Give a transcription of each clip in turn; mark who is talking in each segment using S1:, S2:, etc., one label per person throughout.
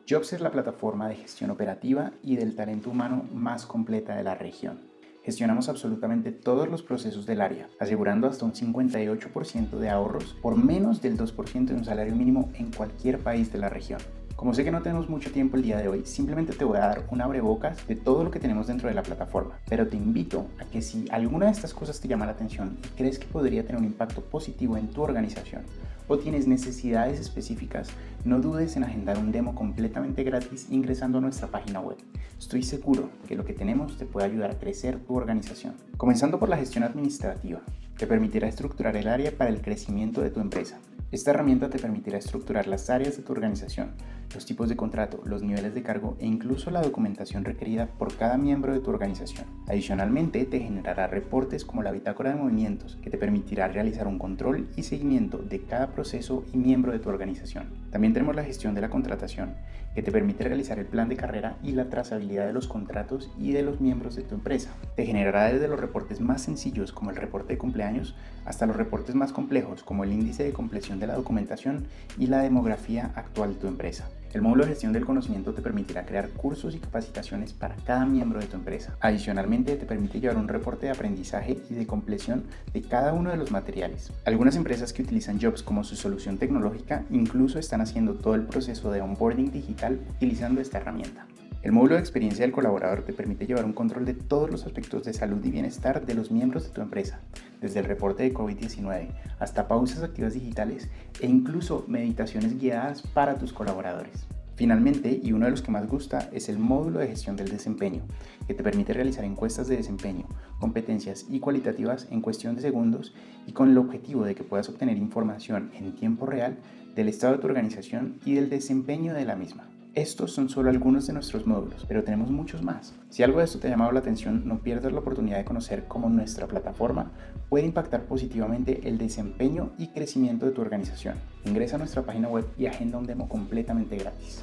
S1: Jobs es la plataforma de gestión operativa y del talento humano más completa de la región. Gestionamos absolutamente todos los procesos del área, asegurando hasta un 58% de ahorros por menos del 2% de un salario mínimo en cualquier país de la región. Como sé que no tenemos mucho tiempo el día de hoy, simplemente te voy a dar un abrebocas de todo lo que tenemos dentro de la plataforma, pero te invito a que si alguna de estas cosas te llama la atención y crees que podría tener un impacto positivo en tu organización o tienes necesidades específicas, no dudes en agendar un demo completamente gratis ingresando a nuestra página web. Estoy seguro que lo que tenemos te puede ayudar a crecer tu organización. Comenzando por la gestión administrativa, te permitirá estructurar el área para el crecimiento de tu empresa. Esta herramienta te permitirá estructurar las áreas de tu organización, los tipos de contrato, los niveles de cargo e incluso la documentación requerida por cada miembro de tu organización. Adicionalmente, te generará reportes como la bitácora de movimientos, que te permitirá realizar un control y seguimiento de cada proceso y miembro de tu organización. También tenemos la gestión de la contratación, que te permite realizar el plan de carrera y la trazabilidad de los contratos y de los miembros de tu empresa. Te generará desde los reportes más sencillos como el reporte de cumpleaños hasta los reportes más complejos como el índice de compleción de la documentación y la demografía actual de tu empresa. El módulo de gestión del conocimiento te permitirá crear cursos y capacitaciones para cada miembro de tu empresa. Adicionalmente, te permite llevar un reporte de aprendizaje y de compleción de cada uno de los materiales. Algunas empresas que utilizan Jobs como su solución tecnológica incluso están haciendo todo el proceso de onboarding digital utilizando esta herramienta. El módulo de experiencia del colaborador te permite llevar un control de todos los aspectos de salud y bienestar de los miembros de tu empresa, desde el reporte de COVID-19 hasta pausas activas digitales e incluso meditaciones guiadas para tus colaboradores. Finalmente, y uno de los que más gusta, es el módulo de gestión del desempeño, que te permite realizar encuestas de desempeño, competencias y cualitativas en cuestión de segundos y con el objetivo de que puedas obtener información en tiempo real del estado de tu organización y del desempeño de la misma. Estos son solo algunos de nuestros módulos, pero tenemos muchos más. Si algo de esto te ha llamado la atención, no pierdas la oportunidad de conocer cómo nuestra plataforma puede impactar positivamente el desempeño y crecimiento de tu organización. Ingresa a nuestra página web y agenda un demo completamente gratis.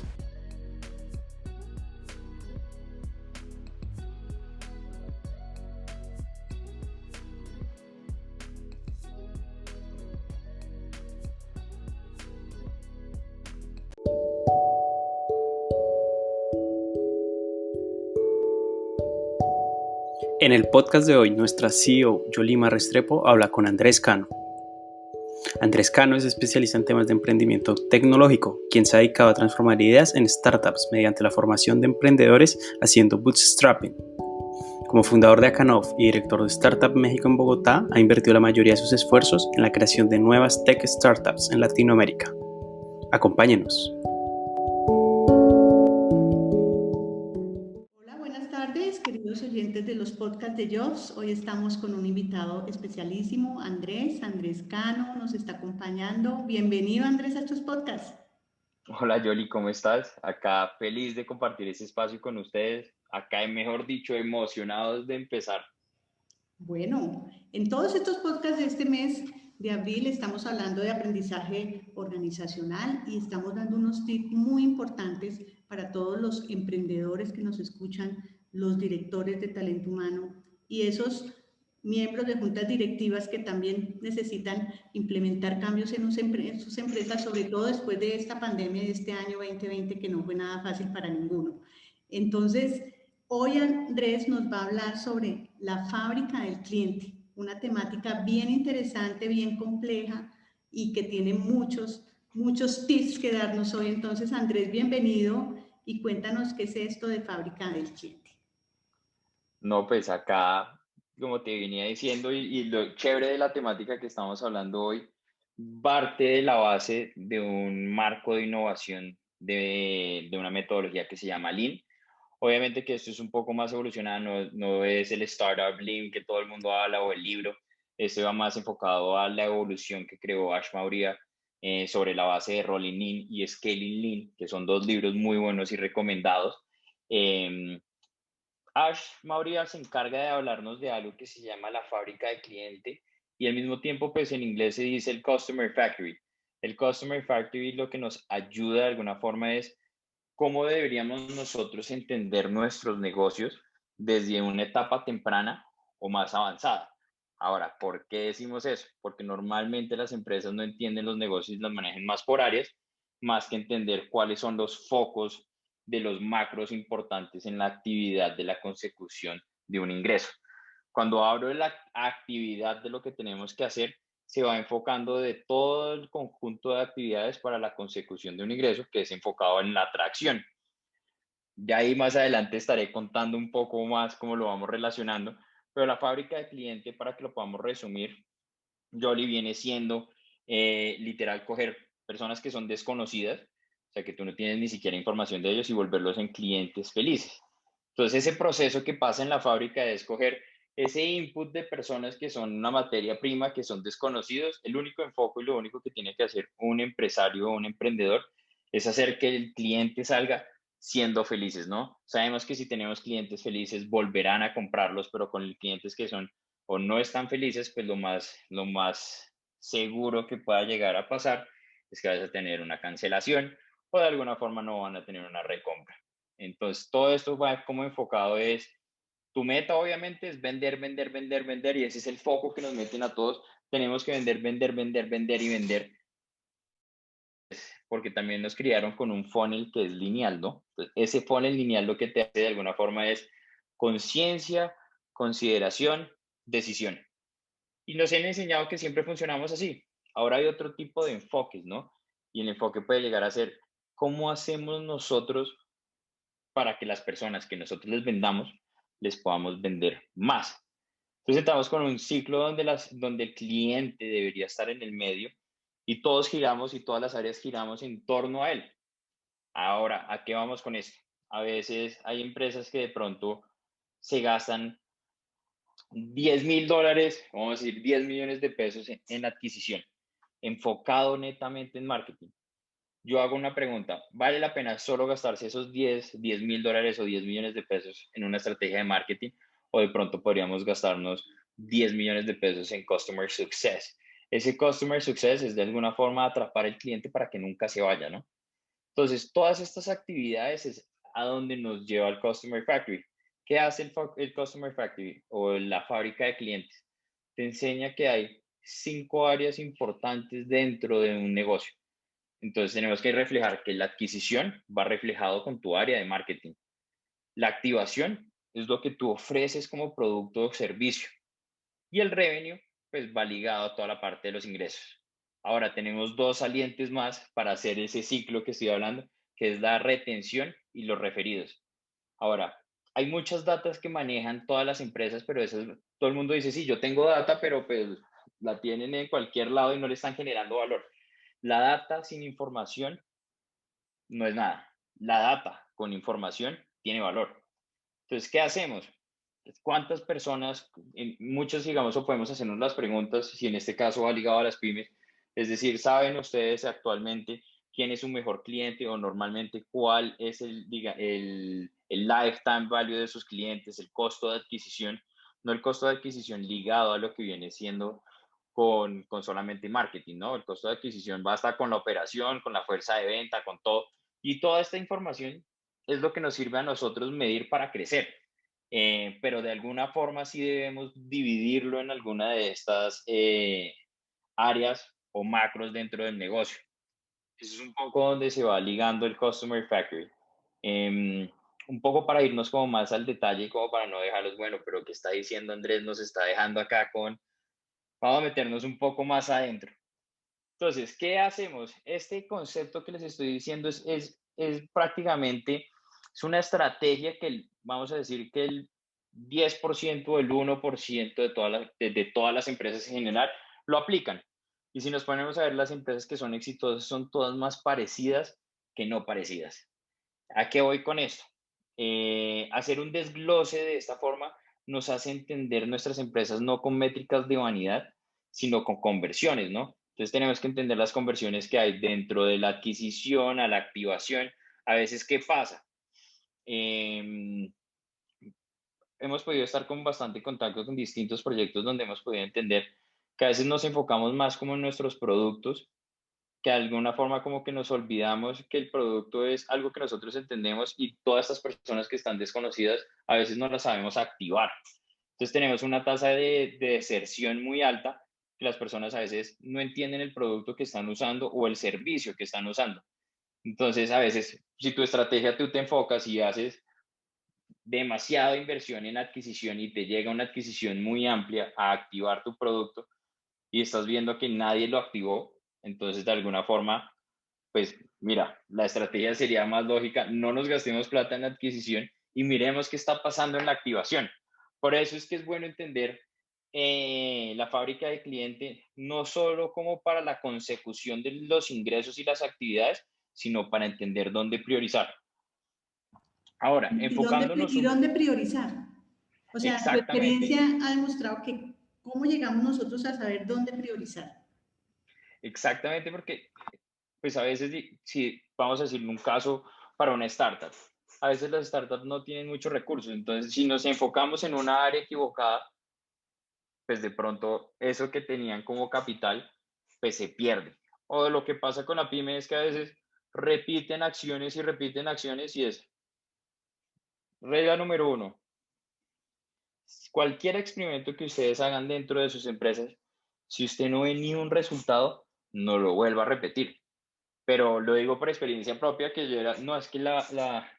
S2: En el podcast de hoy, nuestra CEO Yolima Restrepo habla con Andrés Cano. Andrés Cano es especialista en temas de emprendimiento tecnológico, quien se ha dedicado a transformar ideas en startups mediante la formación de emprendedores haciendo bootstrapping. Como fundador de Acanov y director de Startup México en Bogotá, ha invertido la mayoría de sus esfuerzos en la creación de nuevas tech startups en Latinoamérica. Acompáñenos.
S3: Hola, buenas tardes, queridos oyentes de los podcasts de Jobs. Hoy estamos con un invitado especialísimo, Andrés Cano, nos está acompañando. Bienvenido, Andrés, a estos podcasts.
S4: Hola Yoli, ¿cómo estás? Acá feliz de compartir este espacio con ustedes. Acá, mejor dicho, emocionados de empezar.
S3: Bueno, en todos estos podcasts de este mes de abril estamos hablando de aprendizaje organizacional y estamos dando unos tips muy importantes para todos los emprendedores que nos escuchan, los directores de talento humano y esos miembros de juntas directivas que también necesitan implementar cambios en sus empresas, sobre todo después de esta pandemia de este año 2020 que no fue nada fácil para ninguno. Entonces, hoy Andrés nos va a hablar sobre la fábrica del cliente, una temática bien interesante, bien compleja y que tiene muchos tips que darnos hoy. Entonces, Andrés, bienvenido y cuéntanos qué es esto de fábrica del cliente.
S4: No, pues acá, como te venía diciendo, y lo chévere de la temática que estamos hablando hoy, parte de la base de un marco de innovación de una metodología que se llama Lean. Obviamente que esto es un poco más evolucionado, no es el Startup Lean que todo el mundo habla o el libro. Esto va más enfocado a la evolución que creó Ash Maurya sobre la base de Rolling Lean y Scaling Lean, que son dos libros muy buenos y recomendados. Eh, Ash Maurya se encarga de hablarnos de algo que se llama la fábrica de cliente y al mismo tiempo, pues en inglés se dice el Customer Factory. El Customer Factory lo que nos ayuda de alguna forma es cómo deberíamos nosotros entender nuestros negocios desde una etapa temprana o más avanzada. Ahora, ¿por qué decimos eso? Porque normalmente las empresas no entienden los negocios y los manejan más por áreas, más que entender cuáles son los focos de los macros importantes en la actividad de la consecución de un ingreso. Cuando hablo de la actividad de lo que tenemos que hacer, se va enfocando de todo el conjunto de actividades para la consecución de un ingreso que es enfocado en la atracción. De ahí más adelante estaré contando un poco más cómo lo vamos relacionando, pero la fábrica de cliente, para que lo podamos resumir, Jolly, viene siendo literal coger personas que son desconocidas, o sea, que tú no tienes ni siquiera información de ellos y volverlos en clientes felices. Entonces, ese proceso que pasa en la fábrica es coger ese input de personas que son una materia prima, que son desconocidos. El único enfoque y lo único que tiene que hacer un empresario o un emprendedor es hacer que el cliente salga siendo felices, ¿no? Sabemos que si tenemos clientes felices, volverán a comprarlos, pero con clientes que son o no están felices, pues lo más seguro que pueda llegar a pasar es que vas a tener una cancelación o de alguna forma no van a tener una recompra. Entonces, todo esto va como enfocado es, tu meta obviamente es vender, vender, vender, vender, y ese es el foco que nos meten a todos. Tenemos que vender, vender, vender, vender y vender, porque también nos criaron con un funnel que es lineal, ¿no? Entonces, ese funnel lineal lo que te hace de alguna forma es conciencia, consideración, decisión. Y nos han enseñado que siempre funcionamos así. Ahora hay otro tipo de enfoques, ¿no? Y el enfoque puede llegar a ser, ¿cómo hacemos nosotros para que las personas que nosotros les vendamos les podamos vender más? Entonces estamos con un ciclo donde el cliente debería estar en el medio y todos giramos y todas las áreas giramos en torno a él. Ahora, ¿a qué vamos con esto? A veces hay empresas que de pronto se gastan $10,000, vamos a decir 10 millones de pesos en adquisición, enfocado netamente en marketing. Yo hago una pregunta, ¿vale la pena solo gastarse esos $10,000 o 10 millones de pesos en una estrategia de marketing? O de pronto podríamos gastarnos 10 millones de pesos en Customer Success. Ese Customer Success es de alguna forma atrapar al cliente para que nunca se vaya, ¿no? Entonces, todas estas actividades es a donde nos lleva el Customer Factory. ¿Qué hace el Customer Factory o la fábrica de clientes? Te enseña que hay 5 áreas importantes dentro de un negocio. Entonces, tenemos que reflejar que la adquisición va reflejado con tu área de marketing. La activación es lo que tú ofreces como producto o servicio. Y el revenue, pues va ligado a toda la parte de los ingresos. Ahora tenemos dos salientes más para hacer ese ciclo que estoy hablando, que es la retención y los referidos. Ahora, hay muchas datas que manejan todas las empresas, pero todo el mundo dice, sí, yo tengo data, pero pues la tienen en cualquier lado y no le están generando valor. La data sin información no es nada. La data con información tiene valor. Entonces, ¿qué hacemos? ¿Cuántas personas, muchos digamos, o podemos hacernos las preguntas, si en este caso va ligado a las pymes, es decir, ¿saben ustedes actualmente quién es su mejor cliente o normalmente cuál es el lifetime value de sus clientes, el costo de adquisición? No el costo de adquisición ligado a lo que viene siendo con solamente marketing, ¿no? El costo de adquisición va hasta con la operación, con la fuerza de venta, con todo. Y toda esta información es lo que nos sirve a nosotros medir para crecer. Pero de alguna forma sí debemos dividirlo en alguna de estas áreas o macros dentro del negocio. Eso es un poco donde se va ligando el Customer Factory. Un poco para irnos como más al detalle y como para no dejarlos, bueno, pero ¿qué está diciendo Andrés? Nos está dejando acá con, vamos a meternos un poco más adentro. Entonces, ¿qué hacemos? Este concepto que les estoy diciendo es prácticamente, es una estrategia que vamos a decir que el 10% o el 1% de todas las empresas en general lo aplican. Y si nos ponemos a ver las empresas que son exitosas, son todas más parecidas que no parecidas. ¿A qué voy con esto? Hacer un desglose de esta forma nos hace entender nuestras empresas no con métricas de vanidad, sino con conversiones, ¿no? Entonces tenemos que entender las conversiones que hay dentro de la adquisición a la activación. A veces, ¿qué pasa? Hemos podido estar con bastante contacto con distintos proyectos donde hemos podido entender que a veces nos enfocamos más como en nuestros productos, que de alguna forma como que nos olvidamos que el producto es algo que nosotros entendemos y todas estas personas que están desconocidas a veces no las sabemos activar. Entonces tenemos una tasa de deserción muy alta, que las personas a veces no entienden el producto que están usando o el servicio que están usando. Entonces, a veces, si tu estrategia tú te enfocas y haces demasiada inversión en adquisición y te llega una adquisición muy amplia a activar tu producto y estás viendo que nadie lo activó, entonces de alguna forma, pues mira, la estrategia sería más lógica, no nos gastemos plata en adquisición y miremos qué está pasando en la activación. Por eso es que es bueno entender la fábrica de cliente, no solo como para la consecución de los ingresos y las actividades, sino para entender dónde priorizar. Ahora,
S3: Y
S4: enfocándonos un...
S3: dónde priorizar? O sea, tu
S4: Exactamente,
S3: experiencia ha demostrado que cómo llegamos nosotros a saber dónde priorizar.
S4: exactamente porque pues a veces, si vamos a decir un caso para una startup, a veces las startups no tienen muchos recursos, entonces si nos enfocamos en una área equivocada, pues de pronto eso que tenían como capital, pues se pierde. O lo que pasa con la pyme es que a veces repiten acciones y es regla número uno, cualquier experimento que ustedes hagan dentro de sus empresas, si usted no ve ni un resultado, no lo vuelva a repetir. Pero lo digo por experiencia propia, que yo era, no, es que la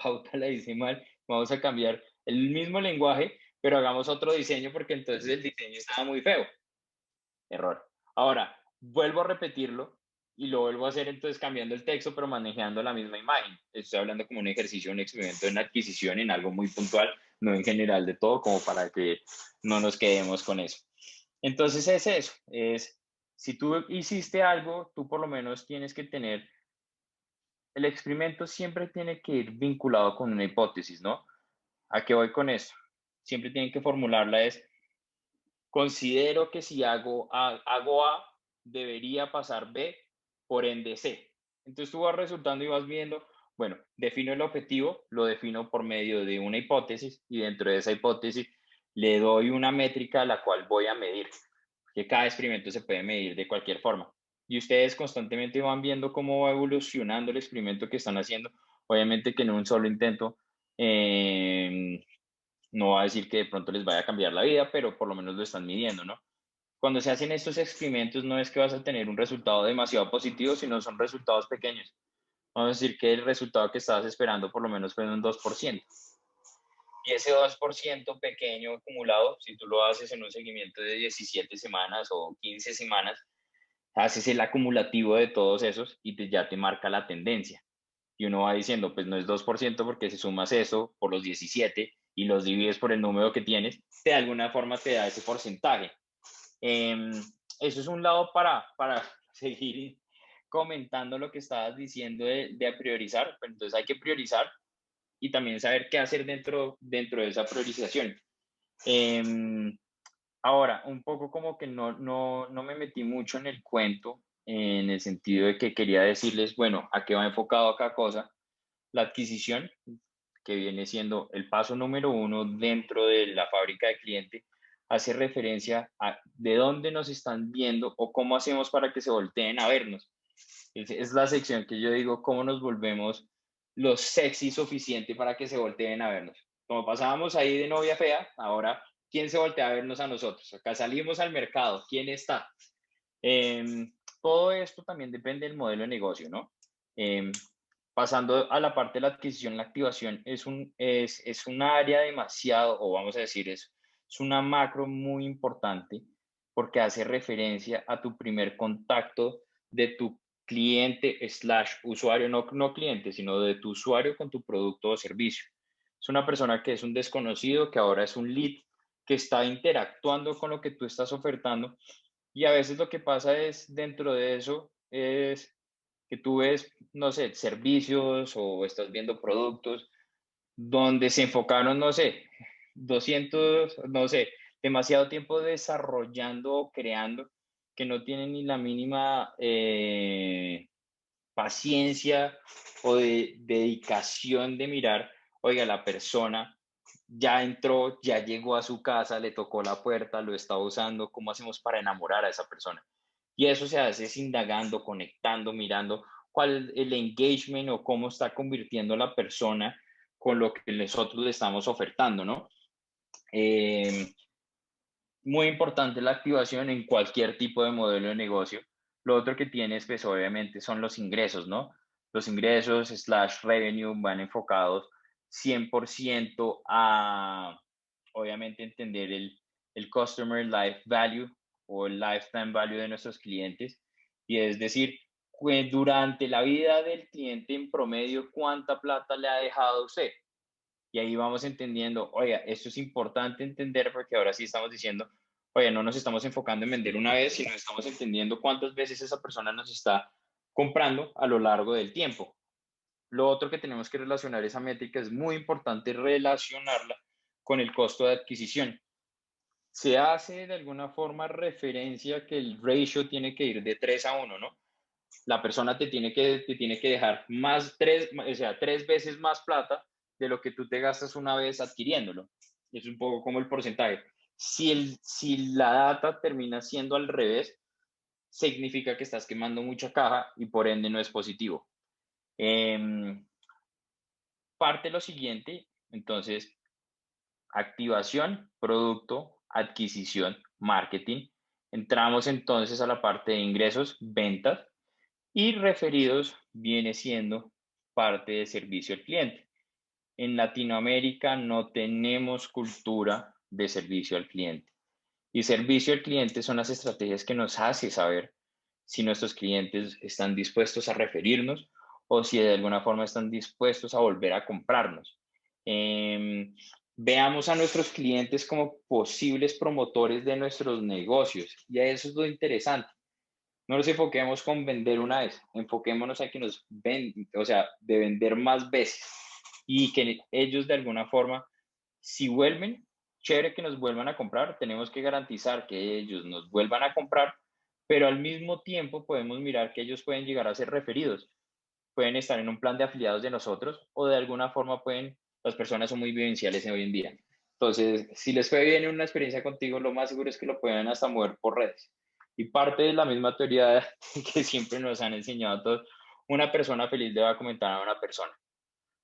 S4: pauta la hice mal, vamos a cambiar el mismo lenguaje, pero hagamos otro diseño porque entonces el diseño estaba muy feo. Error. Ahora, vuelvo a repetirlo y lo vuelvo a hacer entonces cambiando el texto, pero manejando la misma imagen. Estoy hablando como un ejercicio, un experimento en adquisición, en algo muy puntual, no en general de todo, como para que no nos quedemos con eso. Entonces es eso, es si tú hiciste algo, tú por lo menos tienes que tener, el experimento siempre tiene que ir vinculado con una hipótesis, ¿no? ¿A qué voy con esto? Siempre tienen que formularla es, considero que si hago A, debería pasar B, por ende C. Entonces tú vas resultando y vas viendo, bueno, defino el objetivo, lo defino por medio de una hipótesis y dentro de esa hipótesis le doy una métrica a la cual voy a medir, que cada experimento se puede medir de cualquier forma. Y ustedes constantemente van viendo cómo va evolucionando el experimento que están haciendo. Obviamente que en un solo intento no va a decir que de pronto les vaya a cambiar la vida, pero por lo menos lo están midiendo, ¿no? Cuando se hacen estos experimentos no es que vas a tener un resultado demasiado positivo, sino son resultados pequeños. Vamos a decir que el resultado que estabas esperando por lo menos fue un 2%. Y ese 2% pequeño acumulado, si tú lo haces en un seguimiento de 17 semanas o 15 semanas, haces el acumulativo de todos esos y ya te marca la tendencia. Y uno va diciendo, pues no es 2% porque si sumas eso por los 17 y los divides por el número que tienes, de alguna forma te da ese porcentaje. Eh, Eso es un lado para seguir comentando lo que estabas diciendo de priorizar, pero entonces hay que priorizar y también saber qué hacer dentro de esa priorización. Eh, Ahora, un poco como que no me metí mucho en el cuento, en el sentido de que quería decirles, bueno, a qué va enfocado cada cosa. La adquisición, que viene siendo el paso número uno dentro de la fábrica de cliente, hace referencia a de dónde nos están viendo o cómo hacemos para que se volteen a vernos. Es la sección que yo digo, cómo nos volvemos los sexy suficiente para que se volteen a vernos. Como pasábamos ahí de novia fea, ahora, ¿quién se voltea a vernos a nosotros? Acá salimos al mercado, ¿quién está? Todo esto también depende del modelo de negocio, ¿no? Eh, Pasando a la parte de la adquisición, la activación es un área demasiado, o vamos a decir, es una macro muy importante porque hace referencia a tu primer contacto de tu cliente slash usuario, no cliente, sino de tu usuario con tu producto o servicio. Es una persona que es un desconocido, que ahora es un lead, que está interactuando con lo que tú estás ofertando y a veces lo que pasa es, dentro de eso, es que tú ves, no sé, servicios o estás viendo productos donde se enfocaron, no sé, 200 no sé, demasiado tiempo desarrollando o creando que no tienen ni la mínima paciencia o de dedicación de mirar, oiga, la persona ya entró, ya llegó a su casa, le tocó la puerta, lo está usando, ¿cómo hacemos para enamorar a esa persona? Y eso se hace es indagando, conectando, mirando cuál es el engagement o cómo está convirtiendo la persona con lo que nosotros le estamos ofertando, ¿no? Eh, Muy importante la activación en cualquier tipo de modelo de negocio. Lo otro que tienes, pues obviamente, son los ingresos, ¿no? los ingresos / revenue van enfocados 100% a, obviamente, entender el Customer Life Value o el Lifetime Value de nuestros clientes. Y es decir, durante la vida del cliente en promedio, ¿cuánta plata le ha dejado a usted? Y ahí vamos entendiendo, oiga, esto es importante entender porque ahora sí estamos diciendo, oye, no nos estamos enfocando en vender una vez, sino estamos entendiendo cuántas veces esa persona nos está comprando a lo largo del tiempo. Lo otro que tenemos que relacionar esa métrica es muy importante relacionarla con el costo de adquisición. Se hace de alguna forma referencia que el ratio tiene que ir de 3 a 1, ¿no? La persona te tiene que dejar o sea, 3 veces más plata de lo que tú te gastas una vez adquiriéndolo. Es un poco como el porcentaje. Si la data termina siendo al revés, significa que estás quemando mucha caja y por ende no es positivo. Parte lo siguiente, entonces, activación, producto, adquisición, marketing. Entramos entonces a la parte de ingresos, ventas. Y referidos viene siendo parte de servicio al cliente. En Latinoamérica no tenemos cultura de servicio al cliente. Y servicio al cliente son las estrategias que nos hace saber si nuestros clientes están dispuestos a referirnos o si de alguna forma están dispuestos a volver a comprarnos. Veamos a nuestros clientes como posibles promotores de nuestros negocios. Y eso es lo interesante. No nos enfoquemos con vender una vez, enfoquémonos a que nos ven, o sea, de vender más veces y que ellos de alguna forma, si vuelven, chévere que nos vuelvan a comprar, tenemos que garantizar que ellos nos vuelvan a comprar, pero al mismo tiempo podemos mirar que ellos pueden llegar a ser referidos, pueden estar en un plan de afiliados de nosotros o de alguna forma las personas son muy vivenciales hoy en día. Entonces, si les fue bien en una experiencia contigo, lo más seguro es que lo puedan hasta mover por redes. Y parte de la misma teoría que siempre nos han enseñado a todos, una persona feliz le va a comentar a una persona.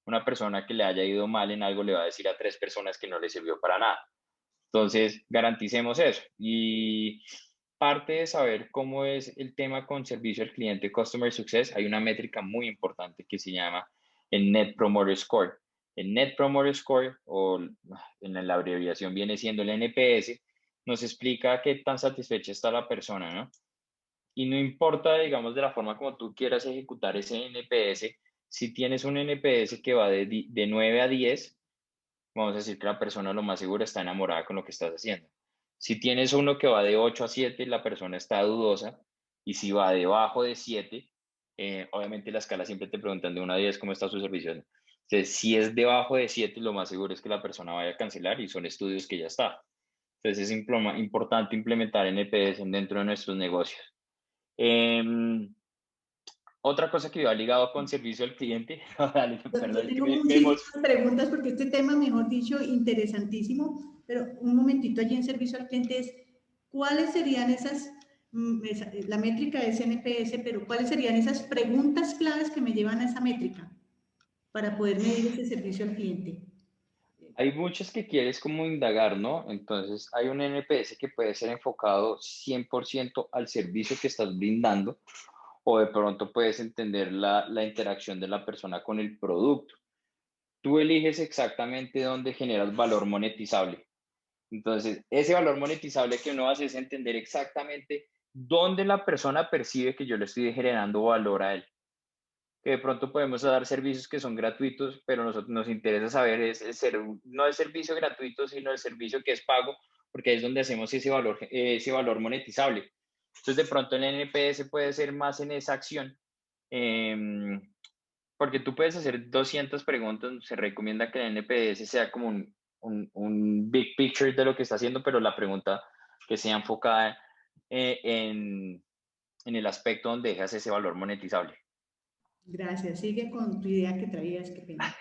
S4: Una persona que le haya ido mal en algo le va a decir a 3 personas que no le sirvió para nada. Entonces, garanticemos eso. Y parte de saber cómo es el tema con servicio al cliente, Customer Success, hay una métrica muy importante que se llama el Net Promoter Score. El Net Promoter Score, o en la abreviación viene siendo el NPS, nos explica qué tan satisfecha está la persona, ¿no? Y no importa, digamos, de la forma como tú quieras ejecutar ese NPS, si tienes un NPS que va de 9 a 10, vamos a decir que la persona lo más seguro está enamorada con lo que estás haciendo. Si tienes uno que va de 8 a 7, la persona está dudosa. Y si va debajo de 7, obviamente la escala siempre te preguntan de 1 a 10 cómo está su servicio. Entonces, si es debajo de 7, lo más seguro es que la persona vaya a cancelar y son estudios que ya está. Entonces, es importante implementar NPS dentro de nuestros negocios. Otra cosa que va ligado con servicio al cliente. Dale, perdón,
S3: Yo
S4: es que
S3: tengo
S4: me
S3: muchísimas preguntas porque este tema, mejor dicho, interesantísimo, pero un momentito allí en servicio al cliente es, ¿cuáles serían la métrica es NPS, pero cuáles serían esas preguntas claves que me llevan a esa métrica para poder medir ese servicio al cliente?
S4: Hay muchas que quieres como indagar, ¿no? Entonces, hay un NPS que puede ser enfocado 100% al servicio que estás brindando o de pronto puedes entender la interacción de la persona con el producto. Tú eliges exactamente dónde generas valor monetizable. Entonces, ese valor monetizable que uno hace es entender exactamente dónde la persona percibe que yo le estoy generando valor a él. Que de pronto podemos dar servicios que son gratuitos, pero nosotros nos interesa saber no el servicio gratuito, sino el servicio que es pago, porque ahí es donde hacemos ese valor monetizable. Entonces, de pronto el NPS puede ser más en esa acción, porque tú puedes hacer 200 preguntas, se recomienda que el NPS sea como un big picture de lo que está haciendo, pero la pregunta que sea enfocada en el aspecto donde dejas ese valor monetizable.
S3: Gracias. Sigue con tu idea que traías, qué pena.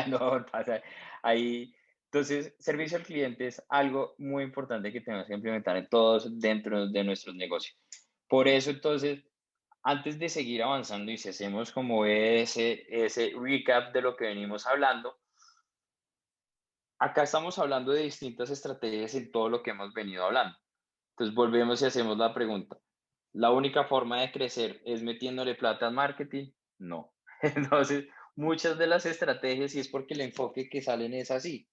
S4: No pasa. Ahí, entonces, servicio al cliente es algo muy importante que tenemos que implementar en todos dentro de nuestros negocios. Por eso, entonces, antes de seguir avanzando y si hacemos como ese recap de lo que venimos hablando, acá estamos hablando de distintas estrategias en todo lo que hemos venido hablando. Entonces, volvemos y hacemos la pregunta. ¿La única forma de crecer es metiéndole plata al marketing? No. Entonces, muchas de las estrategias, y es porque el enfoque que salen es así: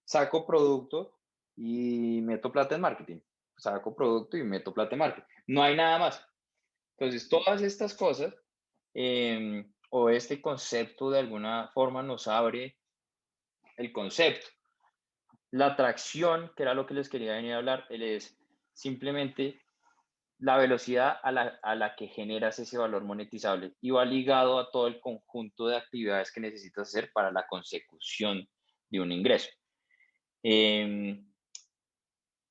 S4: saco producto y meto plata en marketing, saco producto y meto plata en marketing. No hay nada más. Entonces, todas estas cosas o este concepto de alguna forma nos abre el concepto. La atracción, que era lo que les quería venir a hablar, es simplemente la velocidad a la que generas ese valor monetizable y va ligado a todo el conjunto de actividades que necesitas hacer para la consecución de un ingreso. Eh,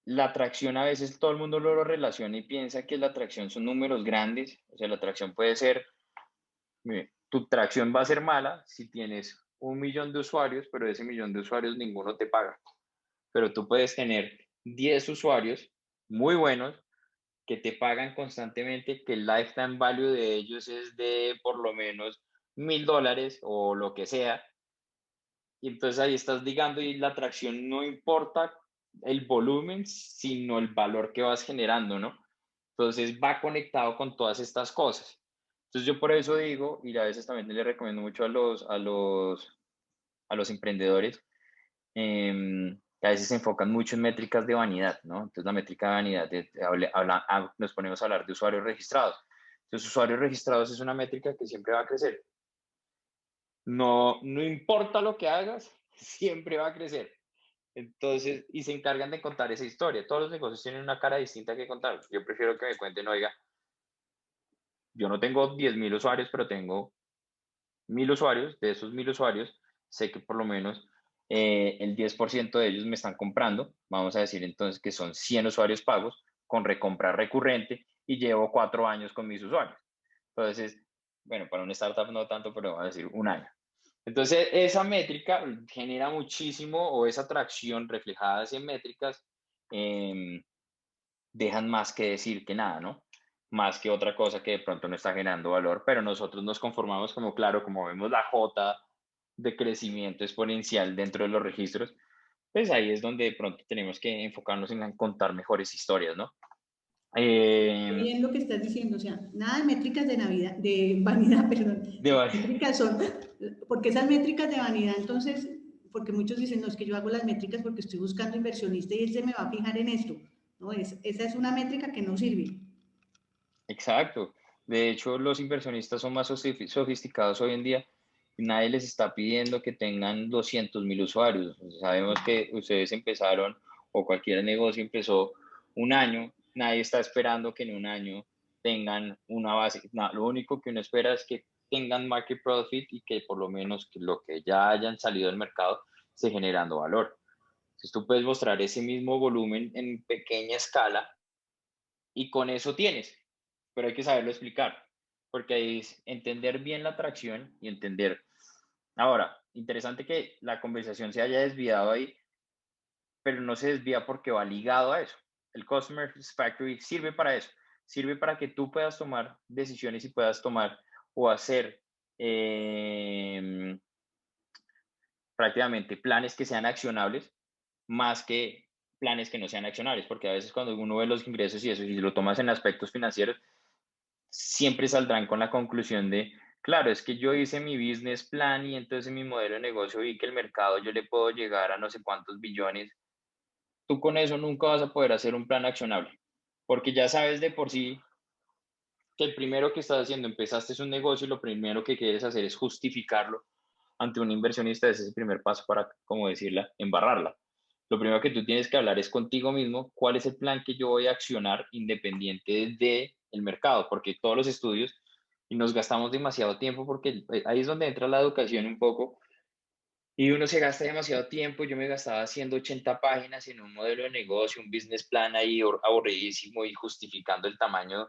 S4: la atracción a veces todo el mundo lo relaciona y piensa que la atracción son números grandes, o sea, la atracción puede ser, mire, tu tracción va a ser mala si tienes 1 millón de usuarios, pero de ese millón de usuarios ninguno te paga. Pero tú puedes tener 10 usuarios muy buenos que te pagan constantemente, que el lifetime value de ellos es de por lo menos $1,000 o lo que sea. Y entonces ahí estás ligando y la atracción no importa el volumen, sino el valor que vas generando, ¿no? Entonces va conectado con todas estas cosas. Entonces yo por eso digo, y a veces también le recomiendo mucho a los emprendedores, que a veces se enfocan mucho en métricas de vanidad, ¿no? Entonces la métrica de vanidad, nos ponemos a hablar de usuarios registrados. Entonces usuarios registrados es una métrica que siempre va a crecer. No, no importa lo que hagas, siempre va a crecer. Entonces, y se encargan de contar esa historia. Todos los negocios tienen una cara distinta que contar. Yo prefiero que me cuenten, oiga, yo no tengo 10,000 usuarios, pero tengo 1,000 usuarios. De esos 1,000 usuarios, sé que por lo menos el 10% de ellos me están comprando. Vamos a decir entonces que son 100 usuarios pagos con recompra recurrente y llevo 4 años con mis usuarios. Entonces, bueno, para una startup no tanto, pero vamos a decir 1 año. Entonces, esa métrica genera muchísimo, o esa atracción reflejada en métricas, eh, dejan más que decir que nada, ¿no? Más que otra cosa que de pronto no está generando valor, pero nosotros nos conformamos como, claro, como vemos la J de crecimiento exponencial dentro de los registros, pues ahí es donde de pronto tenemos que enfocarnos en contar mejores historias, ¿no? Eh,
S3: Bien lo que estás diciendo, o sea, nada de métricas de Navidad, de vanidad, perdón.
S4: de,
S3: Las métricas son, porque esas métricas de vanidad, entonces, porque muchos dicen, no, es que yo hago las métricas porque estoy buscando inversionista y él se me va a fijar en esto. No, esa es una métrica que no sirve.
S4: Exacto. De hecho, los inversionistas son más sofisticados hoy en día y nadie les está pidiendo que tengan 200,000 usuarios. O sea, sabemos que ustedes empezaron o cualquier negocio empezó 1 año. Nadie está esperando que en 1 año tengan una base. No, lo único que uno espera es que tengan market profit y que por lo menos que lo que ya hayan salido del mercado esté generando valor. Entonces tú puedes mostrar ese mismo volumen en pequeña escala y con eso tienes, pero hay que saberlo explicar, porque ahí es entender bien la atracción y entender. Ahora, interesante que la conversación se haya desviado ahí, pero no se desvía porque va ligado a eso. El Customer Factory sirve para eso, sirve para que tú puedas tomar decisiones y puedas tomar o hacer eh, prácticamente planes que sean accionables más que planes que no sean accionables, porque a veces cuando uno ve los ingresos y eso, y lo tomas en aspectos financieros, siempre saldrán con la conclusión de, claro, es que yo hice mi business plan y entonces en mi modelo de negocio vi que el mercado yo le puedo llegar a no sé cuántos billones. Tú con eso nunca vas a poder hacer un plan accionable, porque ya sabes de por sí que el primero que estás haciendo, empezaste es un negocio y lo primero que quieres hacer es justificarlo ante un inversionista. Ese es el primer paso para, como decirla, embarrarla. Lo primero que tú tienes que hablar es contigo mismo, cuál es el plan que yo voy a accionar independiente del mercado, porque todos los estudios, y nos gastamos demasiado tiempo, porque ahí es donde entra la educación un poco, y uno se gasta demasiado tiempo. Yo me gastaba haciendo 80 páginas en un modelo de negocio, un business plan ahí aburridísimo y justificando el tamaño.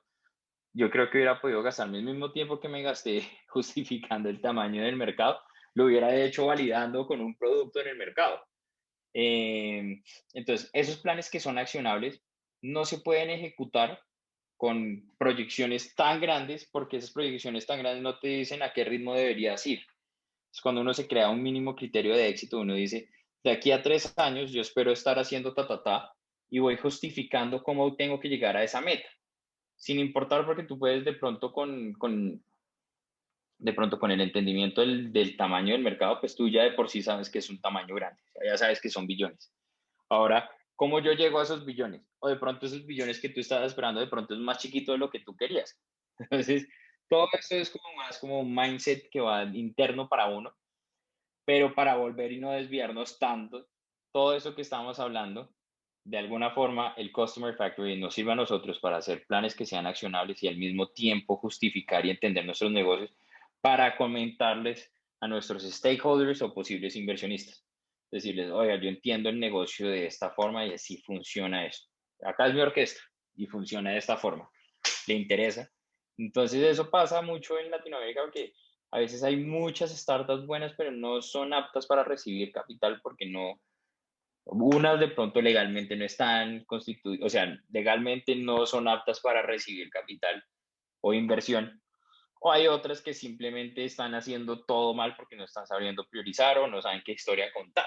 S4: Yo creo que hubiera podido gastarme el mismo tiempo que me gasté justificando el tamaño del mercado, lo hubiera hecho validando con un producto en el mercado. Eh, entonces, esos planes que son accionables no se pueden ejecutar con proyecciones tan grandes, porque esas proyecciones tan grandes no te dicen a qué ritmo deberías ir. Es cuando uno se crea un mínimo criterio de éxito, uno dice, de aquí a 3 años yo espero estar haciendo ta, ta, ta, y voy justificando cómo tengo que llegar a esa meta, sin importar, porque tú puedes de pronto de pronto con el entendimiento del tamaño del mercado, pues tú ya de por sí sabes que es un tamaño grande, o sea, ya sabes que son billones. Ahora, ¿cómo yo llego a esos billones? O de pronto esos billones que tú estabas esperando, de pronto es más chiquito de lo que tú querías. Entonces, todo eso es como más como un mindset que va interno para uno, pero para volver y no desviarnos tanto, todo eso que estamos hablando, de alguna forma el Customer Factory nos sirve a nosotros para hacer planes que sean accionables y al mismo tiempo justificar y entender nuestros negocios para comentarles a nuestros stakeholders o posibles inversionistas. Decirles, oiga, yo entiendo el negocio de esta forma y así funciona esto. Acá es mi orquesta y funciona de esta forma. ¿Le interesa? Entonces eso pasa mucho en Latinoamérica porque a veces hay muchas startups buenas, pero no son aptas para recibir capital porque no, unas de pronto legalmente no están constituidas, o sea, legalmente no son aptas para recibir capital o inversión. O hay otras que simplemente están haciendo todo mal porque no están sabiendo priorizar o no saben qué historia contar.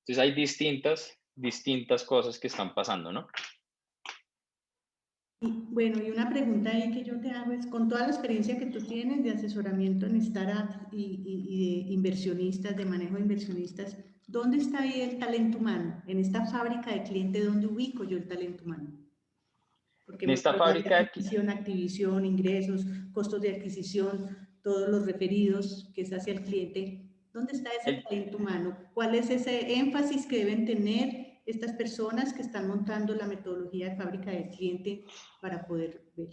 S4: Entonces hay distintas cosas que están pasando, ¿no?
S3: Y, bueno, y una pregunta ahí que yo te hago es, con toda la experiencia que tú tienes de asesoramiento en startups y de inversionistas, de manejo de inversionistas, ¿dónde está ahí el talento humano? En esta fábrica de cliente, ¿dónde ubico yo el talento humano? Porque
S4: En
S3: me
S4: esta
S3: puedes dar
S4: fábrica,
S3: adquisición, activación, ingresos, costos de adquisición, todos los referidos que es hacia el cliente. ¿Dónde está ese
S4: el,
S3: talento humano? ¿Cuál es ese énfasis que deben tener estas personas que están montando la metodología de fábrica del cliente para poder ver?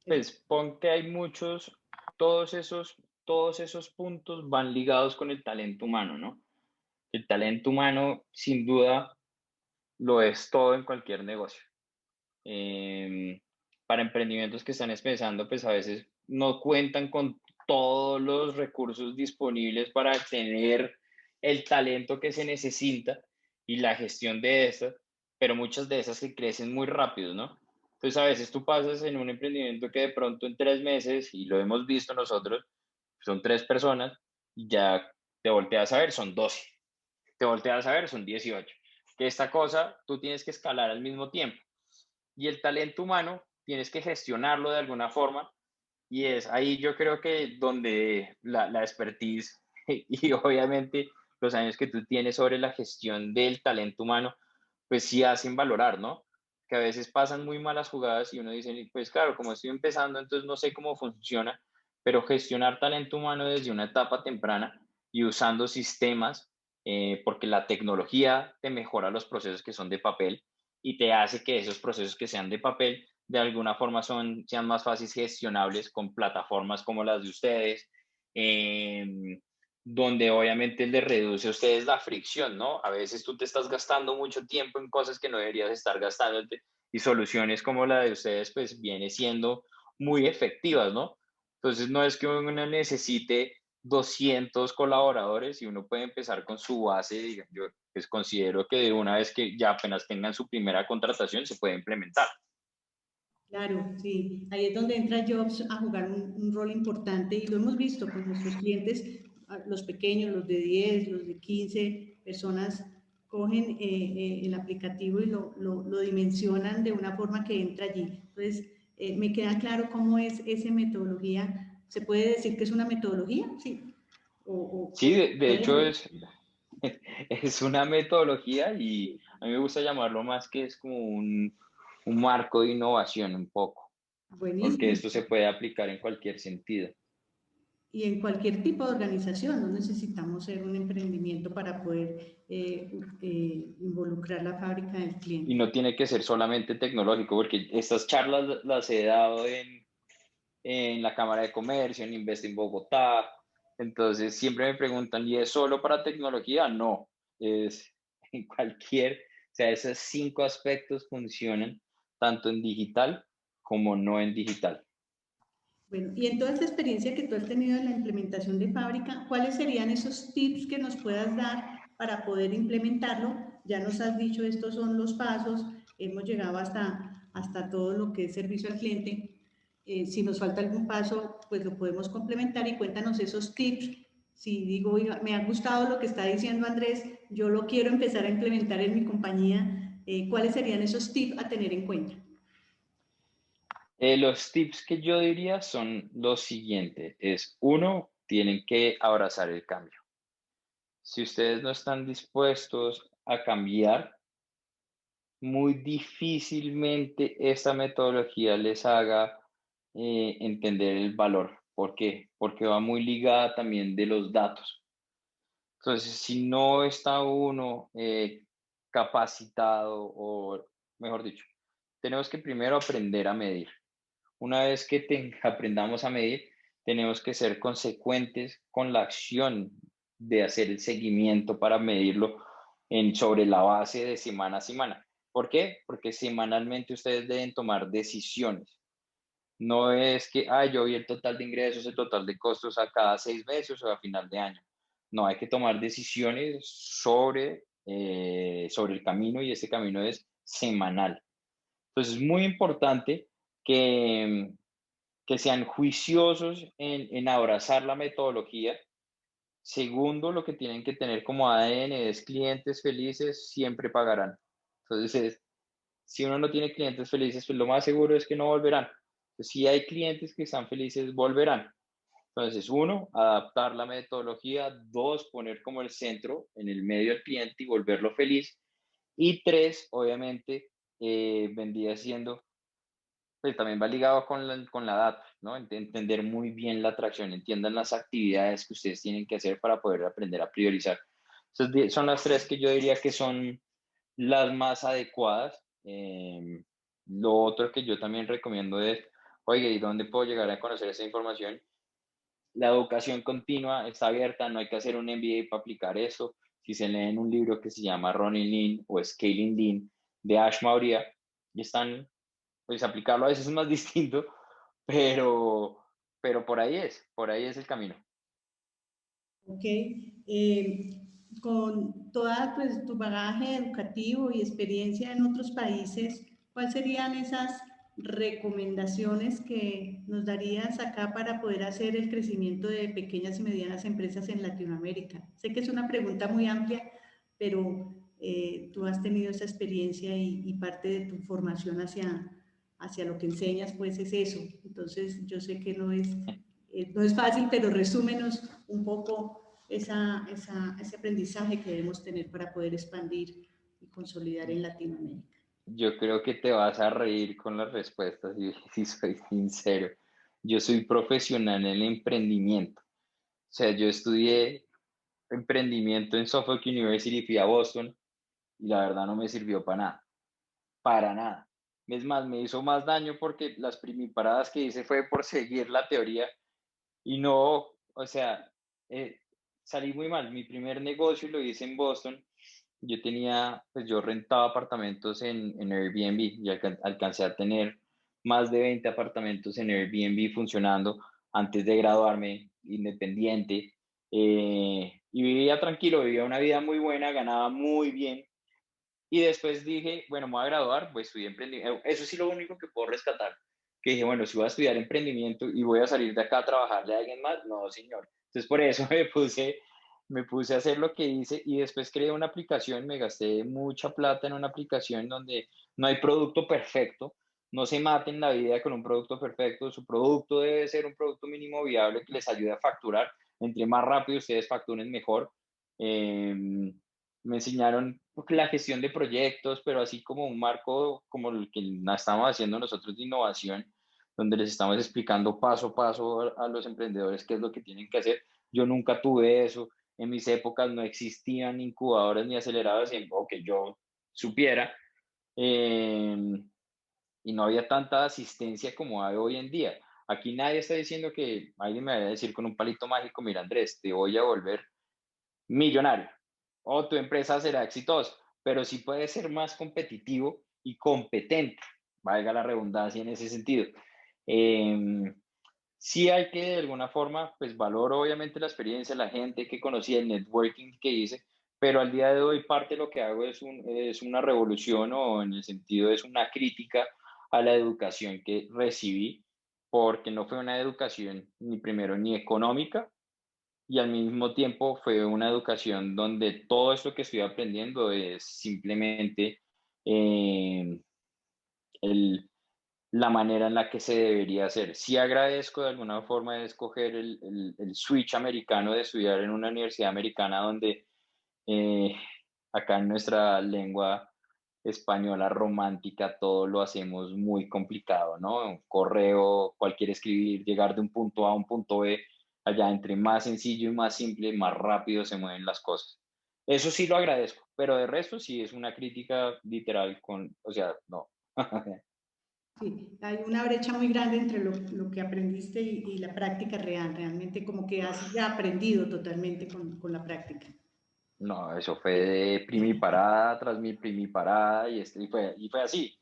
S4: pues pon que hay muchos, todos esos puntos van ligados con el talento humano, ¿no? El talento humano, sin duda, lo es todo en cualquier negocio. Eh, para emprendimientos que están empezando, pues a veces no cuentan con todos los recursos disponibles para tener el talento que se necesita y la gestión de estas, pero muchas de esas que crecen muy rápido, ¿no? Entonces a veces tú pasas en un emprendimiento que de pronto en 3 meses, y lo hemos visto nosotros, son 3 personas y ya te volteas a ver, son 12, te volteas a ver, son 18. Que esta cosa tú tienes que escalar al mismo tiempo y el talento humano tienes que gestionarlo de alguna forma y es ahí yo creo que donde la expertise y obviamente los años que tú tienes sobre la gestión del talento humano, pues sí hacen valorar, ¿no? Que a veces pasan muy malas jugadas y uno dice, pues claro, como estoy empezando, entonces no sé cómo funciona, pero gestionar talento humano desde una etapa temprana y usando sistemas, porque la tecnología te mejora los procesos que son de papel y te hace que esos procesos que sean de papel de alguna forma sean más fáciles gestionables con plataformas como las de ustedes, donde obviamente les reduce a ustedes la fricción, ¿no? A veces tú te estás gastando mucho tiempo en cosas que no deberías estar gastándote y soluciones como la de ustedes pues viene siendo muy efectivas, ¿no? Entonces no es que uno necesite 200 colaboradores y uno puede empezar con su base, yo pues considero que de una vez que ya apenas tengan su primera contratación se puede implementar.
S3: Claro, sí, ahí es donde entra Jobs a jugar un rol importante y lo hemos visto con nuestros clientes, los pequeños, los de 10, los de 15 personas, cogen el aplicativo y lo dimensionan de una forma que entra allí. Entonces, me queda claro cómo es esa metodología. ¿Se puede decir que es una metodología? Sí.
S4: Sí, de
S3: Puede
S4: hecho
S3: ser.
S4: es una metodología y a mí me gusta llamarlo más que es como un marco de innovación un poco, porque
S3: Buenísimo.
S4: esto se puede aplicar en cualquier sentido.
S3: Y en cualquier tipo de organización, no necesitamos ser un emprendimiento para poder involucrar la fábrica del
S4: Y
S3: cliente.
S4: no tiene que ser solamente tecnológico, porque estas charlas las he dado en la Cámara de Comercio, en Invest en Bogotá. Entonces siempre me preguntan, ¿y es solo para tecnología? No, es en cualquier, o sea, esos 5 aspectos funcionan tanto en digital como no en digital.
S3: Bueno, y en toda esta experiencia que tú has tenido en la implementación de fábrica, ¿cuáles serían esos tips que nos puedas dar para poder implementarlo? Ya nos has dicho, estos son los pasos, hemos llegado hasta todo lo que es servicio al cliente. Si nos falta algún paso, pues lo podemos complementar y cuéntanos esos tips. Si digo, "Oiga, me ha gustado lo que está diciendo Andrés, yo lo quiero empezar a implementar en mi compañía, ¿cuáles serían esos tips a tener en cuenta?
S4: Los tips que yo diría son los siguientes. Es uno, tienen que abrazar el cambio. Si ustedes no están dispuestos a cambiar, muy difícilmente esta metodología les haga entender el valor. ¿Por qué? Porque va muy ligada también de los datos. Entonces, si no está uno capacitado o, mejor dicho, tenemos que primero aprender a medir. Una vez que aprendamos a medir, tenemos que ser consecuentes con la acción de hacer el seguimiento para medirlo sobre la base de semana a semana. ¿Por qué? Porque semanalmente ustedes deben tomar decisiones. No es que, yo vi el total de ingresos, el total de costos a cada 6 meses o a final de año. No, hay que tomar decisiones sobre el camino y ese camino es semanal. Entonces es muy importante que, que sean juiciosos en abrazar la metodología. Segundo, lo que tienen que tener como ADN es clientes felices siempre pagarán. Entonces, si uno no tiene clientes felices, pues lo más seguro es que no volverán. Entonces, si hay clientes que están felices, volverán. Entonces, uno, adaptar la metodología. Dos, poner como el centro en el medio al cliente y volverlo feliz. Y tres, obviamente, vendría siendo pues también va ligado con la data, ¿no? Entender muy bien la atracción, entiendan las actividades que ustedes tienen que hacer para poder aprender a priorizar. Entonces, son las tres que yo diría que son las más adecuadas. Lo otro que yo también recomiendo es, oye, ¿y dónde puedo llegar a conocer esa información? La educación continua está abierta, no hay que hacer un MBA para aplicar eso. Si se leen un libro que se llama Running Lean o Scaling Lean de Ash Maurya, y están pues aplicarlo a veces es más distinto, pero, pero por ahí es el camino.
S3: Ok. Con toda pues, tu bagaje educativo y experiencia en otros países, ¿cuáles serían esas recomendaciones que nos darías acá para poder hacer el crecimiento de pequeñas y medianas empresas en Latinoamérica? Sé que es una pregunta muy amplia, pero tú has tenido esa experiencia y parte de tu formación hacia lo que enseñas, pues es eso. Entonces, yo sé que no es fácil, pero resúmenos un poco ese aprendizaje que debemos tener para poder expandir y consolidar en Latinoamérica.
S4: Yo creo que te vas a reír con las respuestas y si soy sincero. Yo soy profesional en el emprendimiento. O sea, yo estudié emprendimiento en Suffolk University, fui a Boston y la verdad no me sirvió para nada, para nada. Es más, me hizo más daño porque las primiparadas que hice fue por seguir la teoría y no, o sea, salí muy mal. Mi primer negocio lo hice en Boston. Yo rentaba apartamentos en Airbnb y alcancé a tener más de 20 apartamentos en Airbnb funcionando antes de graduarme, independiente. Y vivía tranquilo, vivía una vida muy buena, ganaba muy bien. Y después dije, bueno, me voy a graduar, pues estudié emprendimiento. Eso sí lo único que puedo rescatar. Que dije, bueno, si voy a estudiar emprendimiento y voy a salir de acá a trabajarle a alguien más, no, señor. Entonces por eso me puse a hacer lo que hice y después creé una aplicación, me gasté mucha plata en una aplicación donde no hay producto perfecto, no se maten la vida con un producto perfecto, su producto debe ser un producto mínimo viable que les ayude a facturar. Entre más rápido ustedes facturen, mejor. Me enseñaron la gestión de proyectos, pero así como un marco como el que estamos haciendo nosotros de innovación, donde les estamos explicando paso a paso a los emprendedores qué es lo que tienen que hacer. Yo nunca tuve eso. En mis épocas no existían incubadoras ni aceleradores, o que yo supiera, eh, y no había tanta asistencia como hay hoy en día. Aquí nadie está diciendo que alguien me vaya a decir con un palito mágico, mira Andrés, te voy a volver millonario o tu empresa será exitosa, pero sí puede ser más competitivo y competente, valga la redundancia en ese sentido. Eh, sí hay que de alguna forma, pues valoro obviamente la experiencia, la gente que conocí, el networking que hice, pero al día de hoy parte de lo que hago es una revolución o en el sentido es una crítica a la educación que recibí, porque no fue una educación ni primero ni económica, y al mismo tiempo fue una educación donde todo esto que estoy aprendiendo es simplemente eh, el, la manera en la que se debería hacer. Sí agradezco de alguna forma de escoger el switch americano de estudiar en una universidad americana donde eh, acá en nuestra lengua española romántica todo lo hacemos muy complicado, ¿no? Un correo, cualquier escribir, llegar de un punto A a un punto B, allá entre más sencillo y más simple, más rápido se mueven las cosas. Eso sí lo agradezco, pero de resto sí es una crítica literal con, o sea, no.
S3: Sí, hay una brecha muy grande entre lo que aprendiste y la práctica real, realmente como que has ya aprendido totalmente con la práctica.
S4: No, eso fue de primiparada tras mi primiparada y fue así.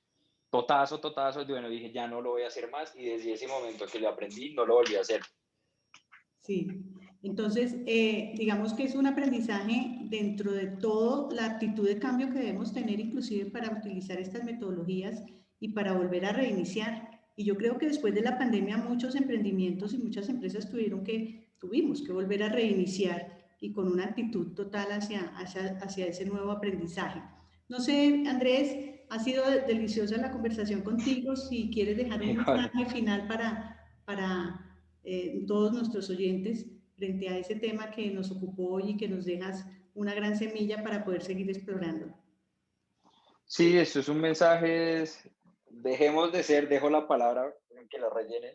S4: Totazo, totazo. Y bueno, dije, ya no lo voy a hacer más y desde ese momento que lo aprendí, no lo volví a hacer.
S3: Sí, entonces digamos que es un aprendizaje dentro de todo la actitud de cambio que debemos tener inclusive para utilizar estas metodologías y para volver a reiniciar. Y yo creo que después de la pandemia muchos emprendimientos y muchas empresas tuvimos que volver a reiniciar y con una actitud total hacia ese nuevo aprendizaje. No sé, Andrés, ha sido deliciosa la conversación contigo. Si quieres dejar un
S4: Igual.
S3: mensaje final para todos nuestros oyentes frente a ese tema que nos ocupó hoy y que nos dejas una gran semilla para poder seguir explorando.
S4: Sí, eso es un mensaje. Dejemos de ser, dejo la palabra que la rellenen.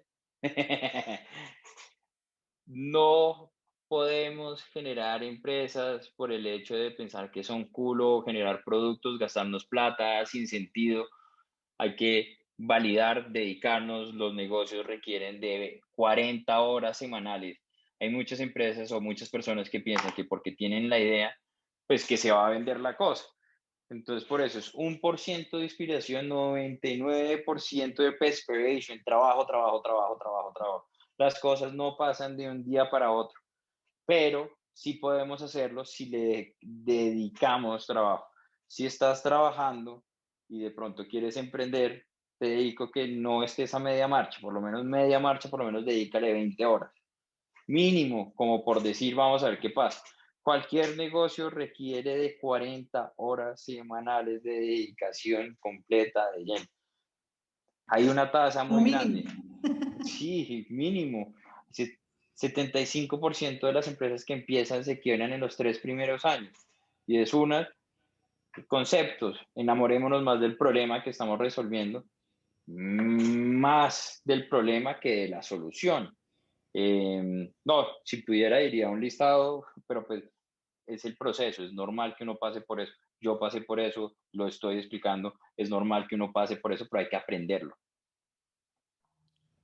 S4: No podemos generar empresas por el hecho de pensar que son culo, generar productos, gastarnos plata sin sentido. Hay que validar, dedicarnos, los negocios requieren de 40 horas semanales. Hay muchas empresas o muchas personas que piensan que porque tienen la idea, pues que se va a vender la cosa. Entonces, por eso es 1% de inspiración, 99% de perspiration, trabajo, trabajo, trabajo, trabajo, trabajo. Las cosas no pasan de un día para otro, pero sí podemos hacerlo si le dedicamos trabajo. Si estás trabajando y de pronto quieres emprender, te dedico que no estés a media marcha, por lo menos media marcha, por lo menos dedícale 20 horas. Mínimo, como por decir, vamos a ver qué pasa. Cualquier negocio requiere de 40 horas semanales de dedicación completa de lleno. Hay una tasa
S3: Como
S4: muy
S3: mínimo.
S4: grande. Sí, mínimo. 75% de las empresas que empiezan se quiebran en los 3 primeros años. Y es una, conceptos, enamorémonos más del problema que estamos resolviendo, más del problema que de la solución. No, si pudiera diría un listado, pero pues es el proceso, es normal que uno pase por eso. Yo pasé por eso, lo estoy explicando, es normal que uno pase por eso, pero hay que aprenderlo.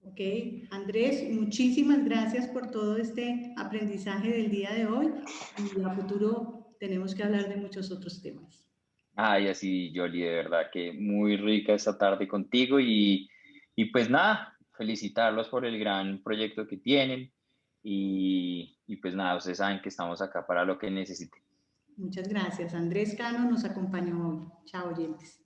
S3: Ok, Andrés, muchísimas gracias por todo este aprendizaje del día de hoy y a futuro tenemos que hablar de muchos otros temas.
S4: Ay, así, Yoli, de verdad que muy rica esta tarde contigo y pues nada, felicitarlos por el gran proyecto que tienen y pues nada, ustedes saben que estamos acá para lo que necesiten.
S3: Muchas gracias. Andrés Cano nos acompañó hoy. Chao, oyentes.